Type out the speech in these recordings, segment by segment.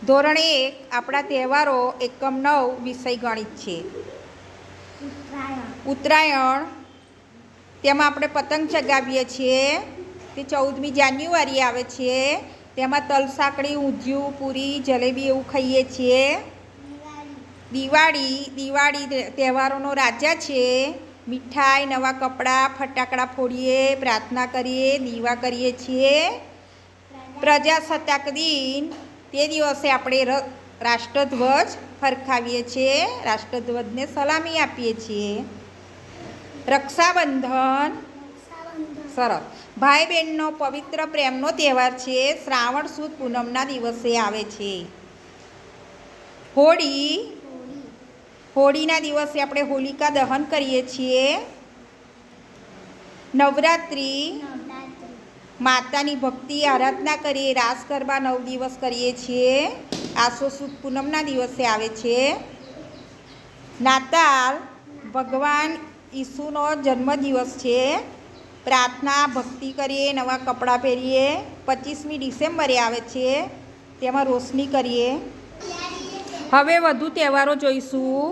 ધોરણ 1 આપણા તહેવારો એકમ 9 વિષય ગણિત છે. ઉત્તરાયણ તેમાં આપણે પતંગ ચગાવીએ છીએ. તે 14મી જાન્યુઆરી આવે છે. તેમાં તલ સાંકળી, ઊંધિયું, પૂરી, જલેબી એવું ખાઈએ છીએ. દિવાળી તહેવારોનો રાજા છે. મીઠાઈ, નવા કપડાં, ફટાકડા ફોડીએ, પ્રાર્થના કરીએ, દીવા કરીએ છીએ. પ્રજાસત્તાક દિન તે દિવસે આપણે રાષ્ટ્રધ્વજ ફરકાવીએ છીએ. રાષ્ટ્રધ્વજને સલામી આપીએ છીએ. રક્ષાબંધન સરસ ભાઈ બહેનનો પવિત્ર પ્રેમનો તહેવાર છે. શ્રાવણ સુદ પૂનમના દિવસે આવે છે. હોળીના દિવસે આપણે હોલિકા દહન કરીએ છીએ. નવરાત્રિ માતાની ભક્તિ આરાધના કરીએ, રાસ ગરબા 9 દિવસ કરીએ છીએ. આસો સુદ પૂનમના દિવસે આવે છે. નાતાલ ભગવાન ઈસુનો જન્મદિવસ છે. પ્રાર્થના ભક્તિ કરીએ, નવા કપડાં પહેરીએ. 25મી ડિસેમ્બરે આવે છે. તેમાં રોશની કરીએ. હવે વધુ તહેવારો જોઈશું.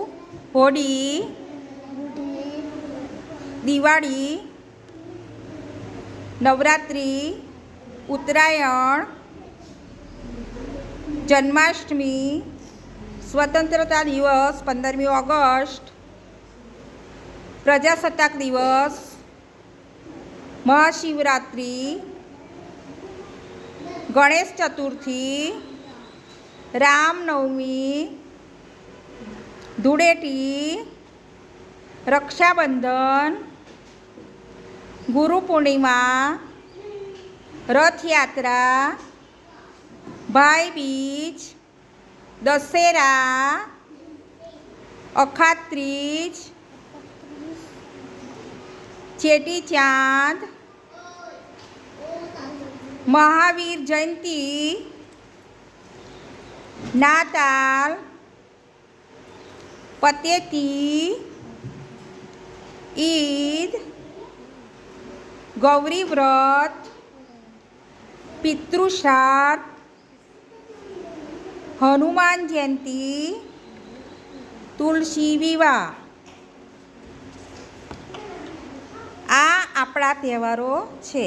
હોળી, દિવાળી, નવરાત્રિ, ઉત્તરાયણ, જન્માષ્ટમી, સ્વતંત્રતા દિવસ 15મી ઓગસ્ટ, પ્રજાસત્તાક દિવસ, મહાશિવરાત્રિ, ગણેશ ચતુર્થી, રામનવમી, ધૂળેટી, રક્ષાબંધન, ગુરુ પૂર્ણિમા, રથયાત્રા, ભાઈબીજ, દશેરા, અખાત ત્રીજ, ચેટીચાંદ, મહાવીર જયંતિ, નાતાલ, પતેતી, ઈદ, ગૌરી વ્રત, પિતૃશ્રાદ્ધ, હનુમાન જયંતિ, તુલસી વિવાહ. આ આપણા તહેવારો છે.